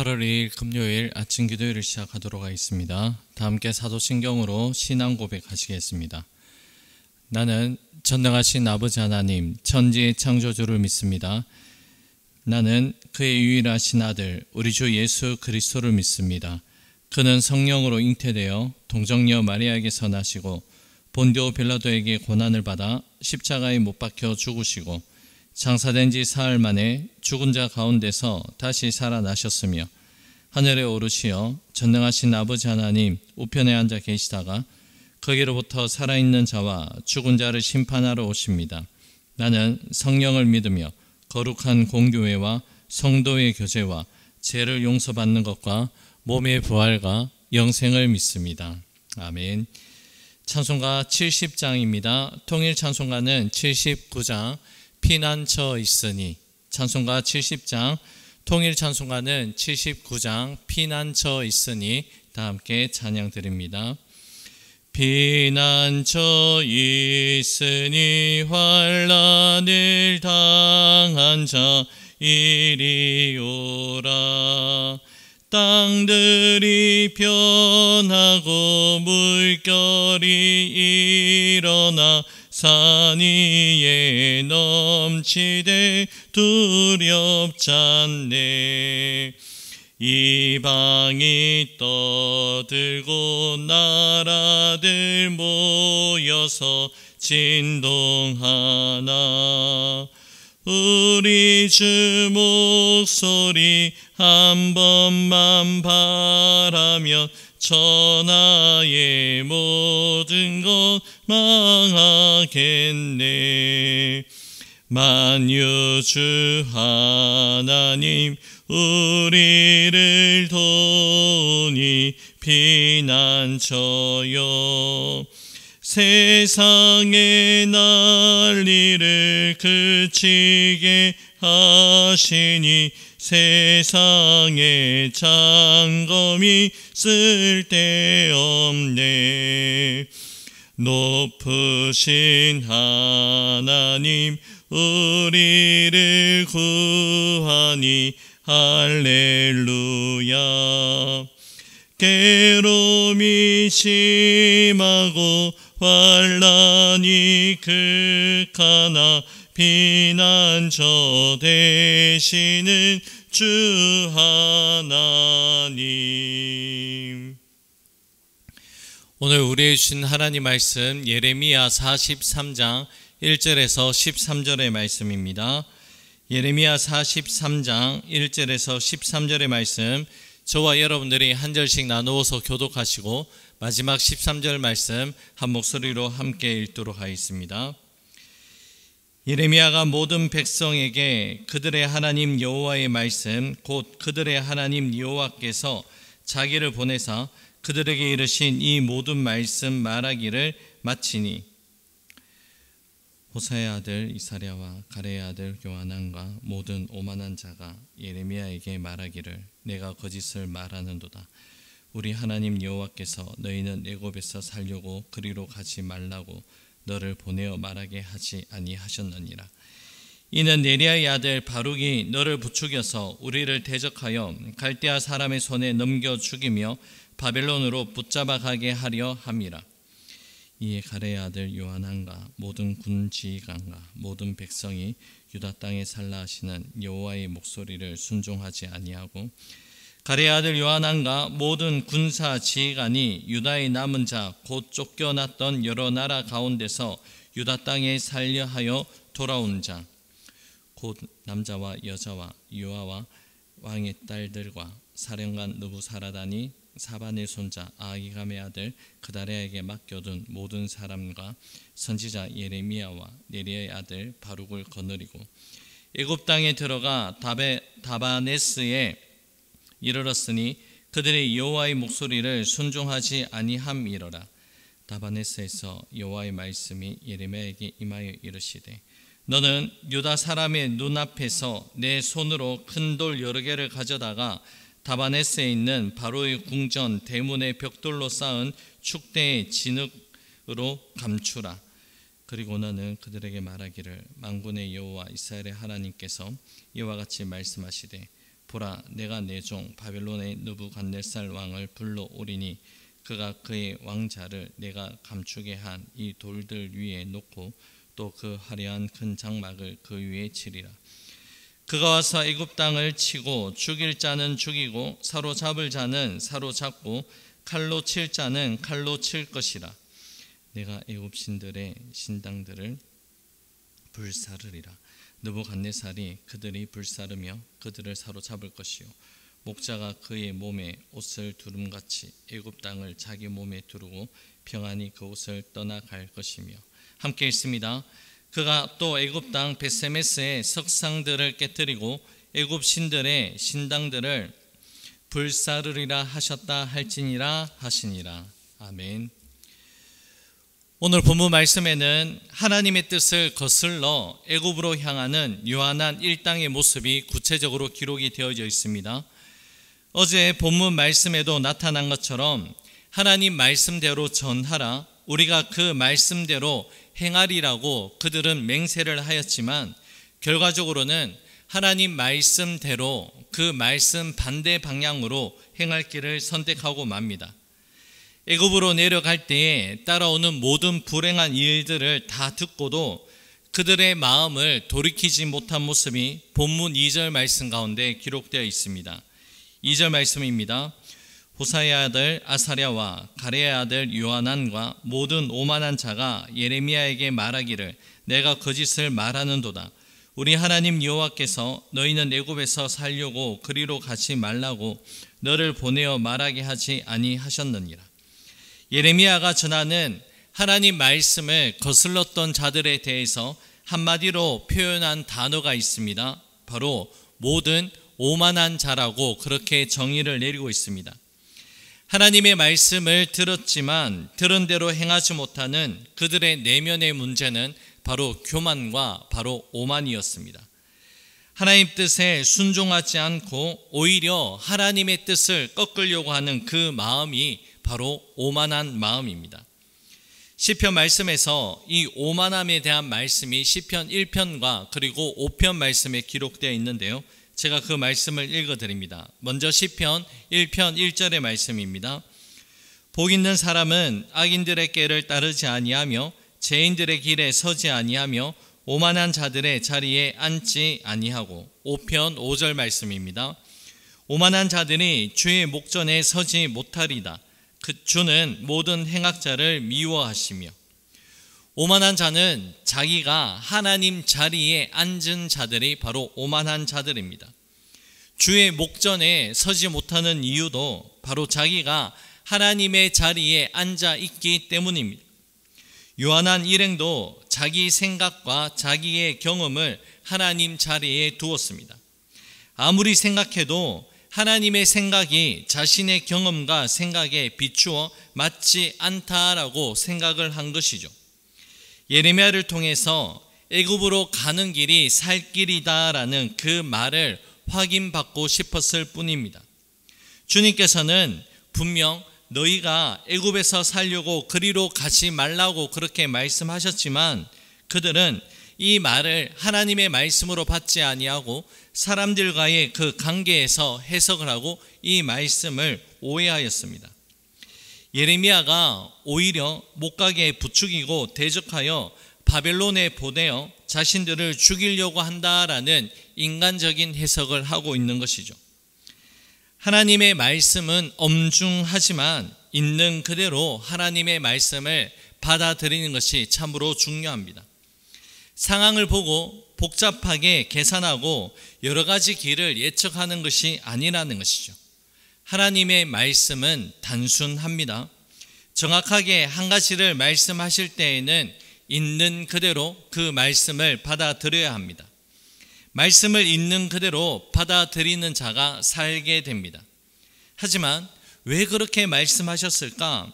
8월 2일 금요일 아침 기도회를 시작하도록 하겠습니다. 다 함께 사도신경으로 신앙 고백하시겠습니다. 나는 전능하신 아버지 하나님 천지의 창조주를 믿습니다. 나는 그의 유일하신 아들 우리 주 예수 그리스도를 믿습니다. 그는 성령으로 잉태되어 동정녀 마리아에게서 나시고 본디오 빌라도에게 고난을 받아 십자가에 못 박혀 죽으시고 장사된 지 사흘 만에 죽은 자 가운데서 다시 살아나셨으며 하늘에 오르시어 전능하신 아버지 하나님 우편에 앉아 계시다가 거기로부터 살아있는 자와 죽은 자를 심판하러 오십니다. 나는 성령을 믿으며 거룩한 공교회와 성도의 교제와 죄를 용서받는 것과 몸의 부활과 영생을 믿습니다. 아멘. 찬송가 70장입니다. 통일 찬송가는 79장 피난처 있으니, 찬송가 70장 통일 찬송가는 79장 피난처 있으니 다 함께 찬양 드립니다. 피난처 있으니 환난을 당한 자 이리 오라. 땅들이 변하고 물결이 일어나 산 위에 넘치되 두렵잖네. 이방이 떠들고 나라들 모여서 진동하나 우리 주 목소리 한 번만 바라면 천하의 모든 것 망하겠네. 만유주 하나님 우리를 도우니 피난처여. 세상의 난리를 그치게 하시니 세상의 장검이 쓸데없네. 높으신 하나님 우리를 구하니 할렐루야. 괴로움이 심하고 환난이 극하나 피난처 되시는 주 하나님. 오늘 우리에게 주신 하나님 말씀 예레미야 43장 1절에서 13절의 말씀입니다. 예레미야 43장 1절에서 13절의 말씀, 저와 여러분들이 한 절씩 나누어서 교독하시고 마지막 13절 말씀 한 목소리로 함께 읽도록 하겠습니다. 예레미야가 모든 백성에게 그들의 하나님 여호와의 말씀 곧 그들의 하나님 여호와께서 자기를 보내사 그들에게 이르신 이 모든 말씀 말하기를 마치니, 호사의 아들 이사랴와 가레의 아들 요하난과 모든 오만한 자가 예레미야에게 말하기를 내가 거짓을 말하는도다. 우리 하나님 여호와께서 너희는 애굽에서 살려고 그리로 가지 말라고 너를 보내어 말하게 하지 아니하셨느니라. 이는 네리야의 아들 바룩이 너를 부추겨서 우리를 대적하여 갈대아 사람의 손에 넘겨 죽이며 바벨론으로 붙잡아 가게 하려 함이라. 이에 가레의 아들 요하난과 모든 군 지휘관과 모든 백성이 유다 땅에 살라 하시는 여호와의 목소리를 순종하지 아니하고, 가레의 아들 요하난과 모든 군사 지휘관이 유다의 남은 자 곧 쫓겨났던 여러 나라 가운데서 유다 땅에 살려 하여 돌아온 자 곧 남자와 여자와 유아와 왕의 딸들과 사령관 느부사라단이 사반의 손자 아히감의 아들 그다랴에게 맡겨둔 모든 사람과 선지자 예레미야와 네리야의 아들 바룩을 거느리고 애굽 땅에 들어가 다바네스에 이르렀으니 그들의 여호와의 목소리를 순종하지 아니함이로라. 다바네스에서 여호와의 말씀이 예레미야에게 임하여 이르시되, 너는 유다 사람의 눈앞에서 내 손으로 큰 돌 여러 개를 가져다가 다바네스에 있는 바로의 궁전 대문의 벽돌로 쌓은 축대의 진흙으로 감추라. 그리고 너는 그들에게 말하기를 만군의 여호와 이스라엘의 하나님께서 이와 같이 말씀하시되, 보라, 내가 내 종 바벨론의 느부갓네살 왕을 불러오리니 그가 그의 왕자를 내가 감추게 한 이 돌들 위에 놓고 또 그 화려한 큰 장막을 그 위에 치리라. 그가 와서 애굽 땅을 치고 죽일 자는 죽이고 사로잡을 자는 사로잡고 칼로 칠 자는 칼로 칠 것이라. 내가 애굽 신들의 신당들을 불사르리라. 느부갓네살이 그들이 불사르며 그들을 사로잡을 것이요 목자가 그의 몸에 옷을 두름같이 애굽 땅을 자기 몸에 두르고 평안히 그 옷을 떠나갈 것이며. 함께 읽습니다. 그가 또 애굽 땅 벳세메스의 석상들을 깨뜨리고 애굽 신들의 신당들을 불사르리라 하셨다 할지니라 하시니라. 아멘. 오늘 본문 말씀에는 하나님의 뜻을 거슬러 애굽으로 향하는 요한한 일당의 모습이 구체적으로 기록이 되어져 있습니다. 어제 본문 말씀에도 나타난 것처럼 하나님 말씀대로 전하라, 우리가 그 말씀대로 행하리라고 그들은 맹세를 하였지만 결과적으로는 하나님 말씀대로 그 말씀 반대 방향으로 행할 길을 선택하고 맙니다. 애굽으로 내려갈 때에 따라오는 모든 불행한 일들을 다 듣고도 그들의 마음을 돌이키지 못한 모습이 본문 2절 말씀 가운데 기록되어 있습니다. 2절 말씀입니다. 호사의 아들 아사랴와 가레의 아들 요하난과 모든 오만한 자가 예레미야에게 말하기를 내가 거짓을 말하는도다. 우리 하나님 여호와께서 너희는 애굽에서 살려고 그리로 가지 말라고 너를 보내어 말하게 하지 아니하셨느니라. 예레미야가 전하는 하나님 말씀을 거슬렀던 자들에 대해서 한마디로 표현한 단어가 있습니다. 바로 모든 오만한 자라고 그렇게 정의를 내리고 있습니다. 하나님의 말씀을 들었지만 들은 대로 행하지 못하는 그들의 내면의 문제는 바로 교만과 바로 오만이었습니다. 하나님 뜻에 순종하지 않고 오히려 하나님의 뜻을 꺾으려고 하는 그 마음이 바로 오만한 마음입니다. 시편 말씀에서 이 오만함에 대한 말씀이 시편 1편과 그리고 5편 말씀에 기록되어 있는데요. 제가 그 말씀을 읽어드립니다. 먼저 시편 1편 1절의 말씀입니다. 복 있는 사람은 악인들의 꾀를 따르지 아니하며 죄인들의 길에 서지 아니하며 오만한 자들의 자리에 앉지 아니하고. 5편 5절 말씀입니다. 오만한 자들이 주의 목전에 서지 못하리다. 그 주는 모든 행악자를 미워하시며. 오만한 자는 자기가 하나님 자리에 앉은 자들이 바로 오만한 자들입니다. 주의 목전에 서지 못하는 이유도 바로 자기가 하나님의 자리에 앉아 있기 때문입니다. 요한한 일행도 자기 생각과 자기의 경험을 하나님 자리에 두었습니다. 아무리 생각해도 하나님의 생각이 자신의 경험과 생각에 비추어 맞지 않다라고 생각을 한 것이죠. 예레미야를 통해서 애굽으로 가는 길이 살 길이다라는 그 말을 확인받고 싶었을 뿐입니다. 주님께서는 분명 너희가 애굽에서 살려고 그리로 가지 말라고 그렇게 말씀하셨지만 그들은 이 말을 하나님의 말씀으로 받지 아니하고 사람들과의 그 관계에서 해석을 하고 이 말씀을 오해하였습니다. 예레미야가 오히려 못 가게 부추기고 대적하여 바벨론에 보내어 자신들을 죽이려고 한다라는 인간적인 해석을 하고 있는 것이죠. 하나님의 말씀은 엄중하지만 있는 그대로 하나님의 말씀을 받아들이는 것이 참으로 중요합니다. 상황을 보고 복잡하게 계산하고 여러 가지 길을 예측하는 것이 아니라는 것이죠. 하나님의 말씀은 단순합니다. 정확하게 한 가지를 말씀하실 때에는 있는 그대로 그 말씀을 받아들여야 합니다. 말씀을 있는 그대로 받아들이는 자가 살게 됩니다. 하지만 왜 그렇게 말씀하셨을까?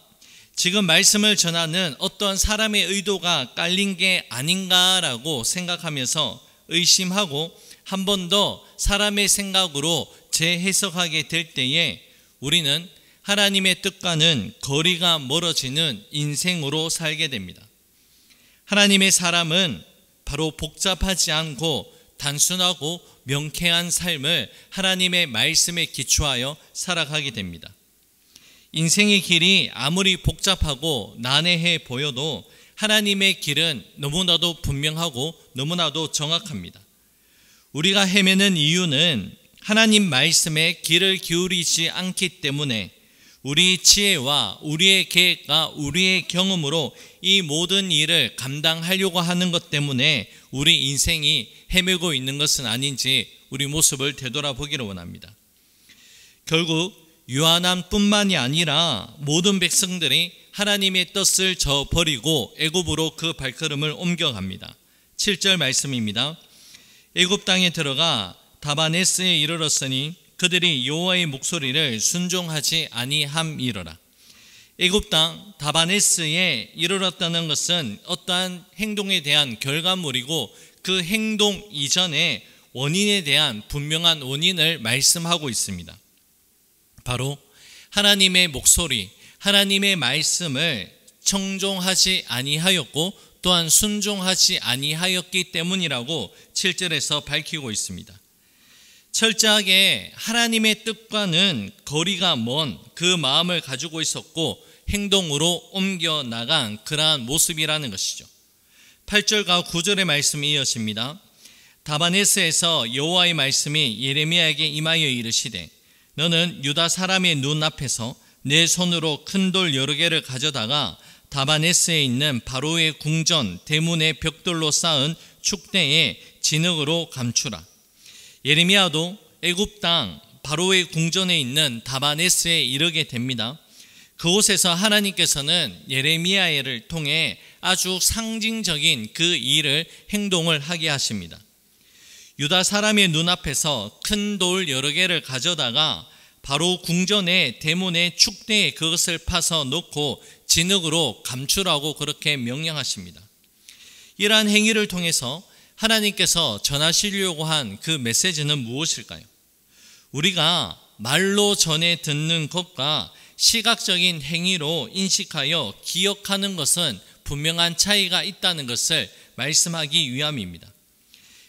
지금 말씀을 전하는 어떤 사람의 의도가 깔린 게 아닌가라고 생각하면서 의심하고 한 번 더 사람의 생각으로 재해석하게 될 때에 우리는 하나님의 뜻과는 거리가 멀어지는 인생으로 살게 됩니다. 하나님의 사람은 바로 복잡하지 않고 단순하고 명쾌한 삶을 하나님의 말씀에 기초하여 살아가게 됩니다. 인생의 길이 아무리 복잡하고 난해해 보여도 하나님의 길은 너무나도 분명하고 너무나도 정확합니다. 우리가 헤매는 이유는 하나님 말씀에 귀를 기울이지 않기 때문에 우리 지혜와 우리의 계획과 우리의 경험으로 이 모든 일을 감당하려고 하는 것 때문에 우리 인생이 헤매고 있는 것은 아닌지 우리 모습을 되돌아보기를 원합니다. 결국 요한뿐만이 아니라 모든 백성들이 하나님의 뜻을 저버리고 애굽으로 그 발걸음을 옮겨갑니다. 7절 말씀입니다. 애굽 땅에 들어가 다바네스에 이르렀으니 그들이 여호와의 목소리를 순종하지 아니함이로라. 애굽 땅 다바네스에 이르렀다는 것은 어떠한 행동에 대한 결과물이고 그 행동 이전에 원인에 대한 분명한 원인을 말씀하고 있습니다. 바로 하나님의 목소리, 하나님의 말씀을 청종하지 아니하였고 또한 순종하지 아니하였기 때문이라고 7절에서 밝히고 있습니다. 철저하게 하나님의 뜻과는 거리가 먼 그 마음을 가지고 있었고 행동으로 옮겨나간 그러한 모습이라는 것이죠. 8절과 9절의 말씀이 이어집니다. 다바네스에서 여호와의 말씀이 예레미야에게 임하여 이르시되 너는 유다 사람의 눈앞에서 내 손으로 큰 돌 여러 개를 가져다가 다바네스에 있는 바로의 궁전 대문의 벽돌로 쌓은 축대에 진흙으로 감추라. 예레미야도 애굽 땅 바로의 궁전에 있는 다바네스에 이르게 됩니다. 그곳에서 하나님께서는 예레미야를 통해 아주 상징적인 그 일을 행동을 하게 하십니다. 유다 사람의 눈앞에서 큰 돌 여러 개를 가져다가 바로 궁전의 대문의 축대에 그것을 파서 놓고 진흙으로 감추라고 그렇게 명령하십니다. 이러한 행위를 통해서 하나님께서 전하시려고 한 그 메시지는 무엇일까요? 우리가 말로 전해 듣는 것과 시각적인 행위로 인식하여 기억하는 것은 분명한 차이가 있다는 것을 말씀하기 위함입니다.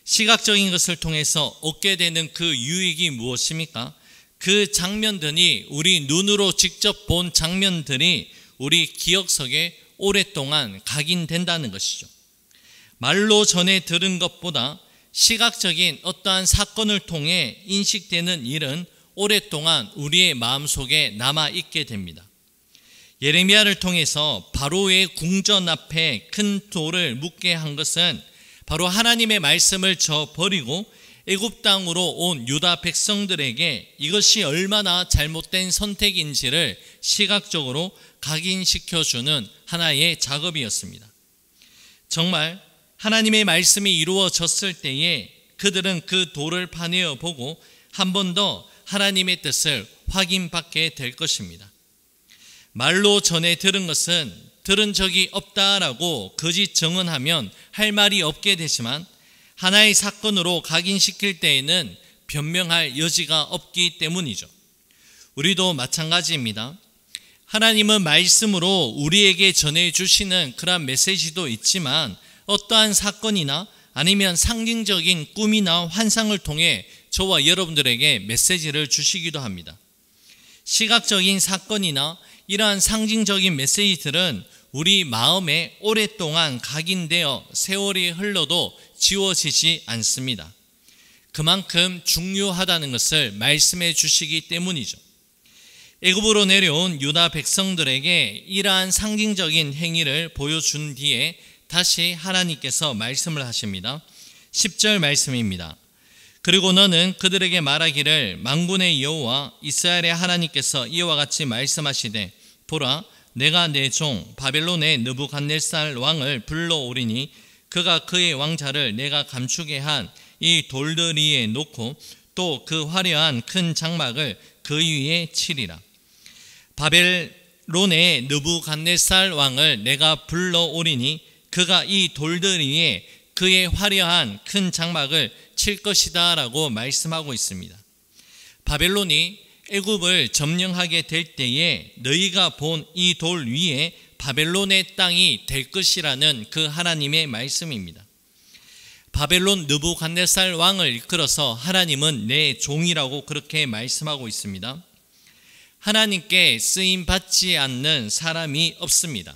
시각적인 것을 통해서 얻게 되는 그 유익이 무엇입니까? 그 장면들이 우리 눈으로 직접 본 장면들이 우리 기억 속에 오랫동안 각인된다는 것이죠. 말로 전해 들은 것보다 시각적인 어떠한 사건을 통해 인식되는 일은 오랫동안 우리의 마음속에 남아있게 됩니다. 예레미야를 통해서 바로의 궁전 앞에 큰 돌을 묻게 한 것은 바로 하나님의 말씀을 저버리고 애굽 땅으로 온 유다 백성들에게 이것이 얼마나 잘못된 선택인지를 시각적으로 각인시켜주는 하나의 작업이었습니다. 정말 하나님의 말씀이 이루어졌을 때에 그들은 그 돌을 파내어 보고 한 번 더 하나님의 뜻을 확인받게 될 것입니다. 말로 전해 들은 것은 들은 적이 없다라고 거짓 증언하면 할 말이 없게 되지만 하나의 사건으로 각인시킬 때에는 변명할 여지가 없기 때문이죠. 우리도 마찬가지입니다. 하나님은 말씀으로 우리에게 전해주시는 그런 메시지도 있지만 어떠한 사건이나 아니면 상징적인 꿈이나 환상을 통해 저와 여러분들에게 메시지를 주시기도 합니다. 시각적인 사건이나 이러한 상징적인 메시지들은 우리 마음에 오랫동안 각인되어 세월이 흘러도 지워지지 않습니다. 그만큼 중요하다는 것을 말씀해 주시기 때문이죠. 애굽으로 내려온 유다 백성들에게 이러한 상징적인 행위를 보여준 뒤에 다시 하나님께서 말씀을 하십니다. 10절 말씀입니다. 그리고 너는 그들에게 말하기를 만군의 여호와 이스라엘의 하나님께서 이와 같이 말씀하시되 보라 내가 내 종 바벨론의 느부갓네살 왕을 불러오리니 그가 그의 왕자를 내가 감추게 한 이 돌들 위에 놓고 또 그 화려한 큰 장막을 그 위에 치리라. 바벨론의 느부갓네살 왕을 내가 불러오리니 그가 이 돌들 위에 그의 화려한 큰 장막을 칠 것이다 라고 말씀하고 있습니다. 바벨론이 애굽을 점령하게 될 때에 너희가 본 이 돌 위에 바벨론의 땅이 될 것이라는 그 하나님의 말씀입니다. 바벨론 느부갓네살 왕을 이끌어서 하나님은 내 종이라고 그렇게 말씀하고 있습니다. 하나님께 쓰임 받지 않는 사람이 없습니다.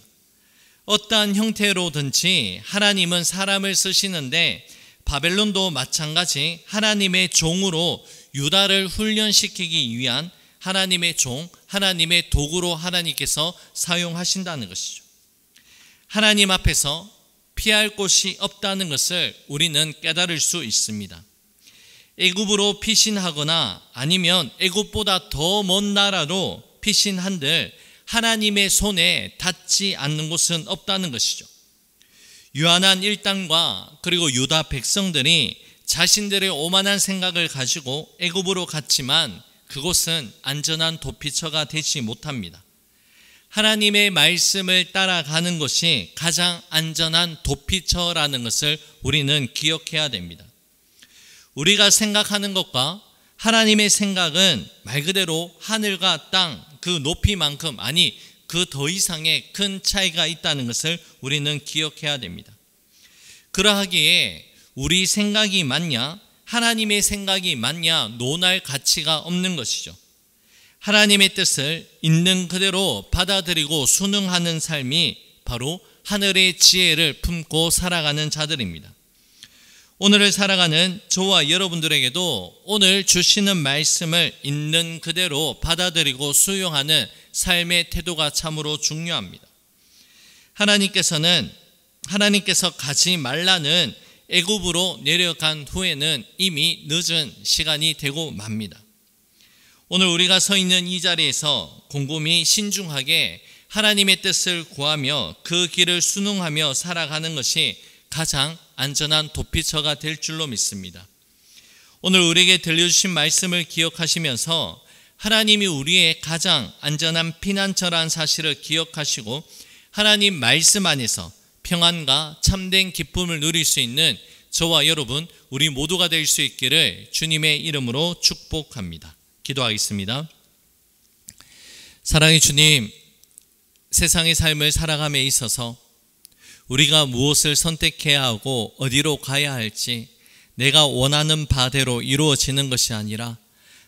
어떠한 형태로든지 하나님은 사람을 쓰시는데 바벨론도 마찬가지 하나님의 종으로 유다를 훈련시키기 위한 하나님의 종, 하나님의 도구로 하나님께서 사용하신다는 것이죠. 하나님 앞에서 피할 곳이 없다는 것을 우리는 깨달을 수 있습니다. 애굽으로 피신하거나 아니면 애굽보다 더 먼 나라로 피신한들 하나님의 손에 닿지 않는 곳은 없다는 것이죠. 유한한 일당과 그리고 유다 백성들이 자신들의 오만한 생각을 가지고 애굽으로 갔지만 그곳은 안전한 도피처가 되지 못합니다. 하나님의 말씀을 따라가는 것이 가장 안전한 도피처라는 것을 우리는 기억해야 됩니다. 우리가 생각하는 것과 하나님의 생각은 말 그대로 하늘과 땅 그 높이만큼 아니 그 더 이상의 큰 차이가 있다는 것을 우리는 기억해야 됩니다. 그러하기에 우리 생각이 맞냐 하나님의 생각이 맞냐 논할 가치가 없는 것이죠. 하나님의 뜻을 있는 그대로 받아들이고 순응하는 삶이 바로 하늘의 지혜를 품고 살아가는 자들입니다. 오늘을 살아가는 저와 여러분들에게도 오늘 주시는 말씀을 있는 그대로 받아들이고 수용하는 삶의 태도가 참으로 중요합니다. 하나님께서 가지 말라는 애굽으로 내려간 후에는 이미 늦은 시간이 되고 맙니다. 오늘 우리가 서 있는 이 자리에서 곰곰이 신중하게 하나님의 뜻을 구하며 그 길을 순응하며 살아가는 것이 가장 안전한 도피처가 될 줄로 믿습니다. 오늘 우리에게 들려주신 말씀을 기억하시면서 하나님이 우리의 가장 안전한 피난처라는 사실을 기억하시고 하나님 말씀 안에서 평안과 참된 기쁨을 누릴 수 있는 저와 여러분 우리 모두가 될 수 있기를 주님의 이름으로 축복합니다. 기도하겠습니다. 사랑의 주님, 세상의 삶을 살아감에 있어서 우리가 무엇을 선택해야 하고 어디로 가야 할지 내가 원하는 바대로 이루어지는 것이 아니라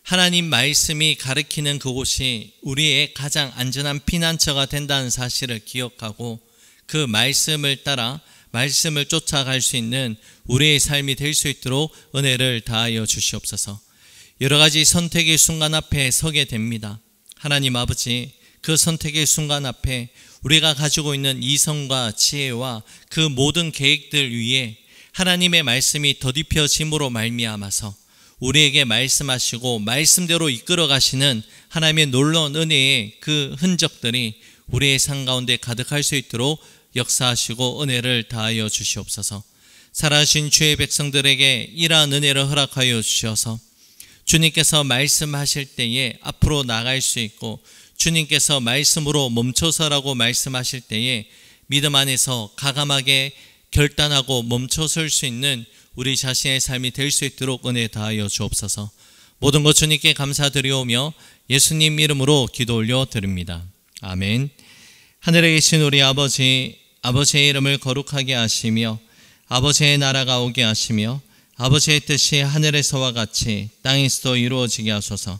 하나님 말씀이 가르치는 그곳이 우리의 가장 안전한 피난처가 된다는 사실을 기억하고 그 말씀을 따라 말씀을 쫓아갈 수 있는 우리의 삶이 될 수 있도록 은혜를 다하여 주시옵소서. 여러 가지 선택의 순간 앞에 서게 됩니다. 하나님 아버지, 그 선택의 순간 앞에 우리가 가지고 있는 이성과 지혜와 그 모든 계획들 위에 하나님의 말씀이 더딥혀짐으로 말미암아서 우리에게 말씀하시고 말씀대로 이끌어 가시는 하나님의 놀라운 은혜의 그 흔적들이 우리의 삶 가운데 가득할 수 있도록 역사하시고 은혜를 다하여 주시옵소서. 살아계신 주의 백성들에게 이러한 은혜를 허락하여 주셔서 주님께서 말씀하실 때에 앞으로 나갈 수 있고 주님께서 말씀으로 멈춰서라고 말씀하실 때에 믿음 안에서 가감하게 결단하고 멈춰설 수 있는 우리 자신의 삶이 될 수 있도록 은혜 다하여 주옵소서. 모든 것 주님께 감사드리오며 예수님 이름으로 기도 올려드립니다. 아멘. 하늘에 계신 우리 아버지, 아버지의 이름을 거룩하게 하시며 아버지의 나라가 오게 하시며 아버지의 뜻이 하늘에서와 같이 땅에서도 이루어지게 하소서.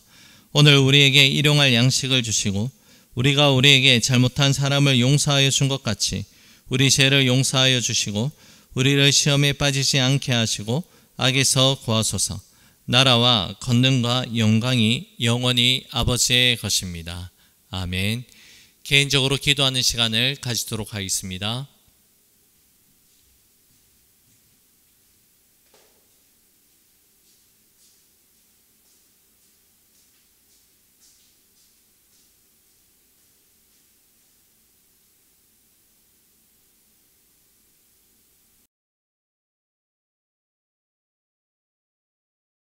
오늘 우리에게 일용할 양식을 주시고 우리가 우리에게 잘못한 사람을 용서하여 준 것 같이 우리 죄를 용서하여 주시고 우리를 시험에 빠지지 않게 하시고 악에서 구하소서. 나라와 권능과 영광이 영원히 아버지의 것입니다. 아멘. 개인적으로 기도하는 시간을 가지도록 하겠습니다.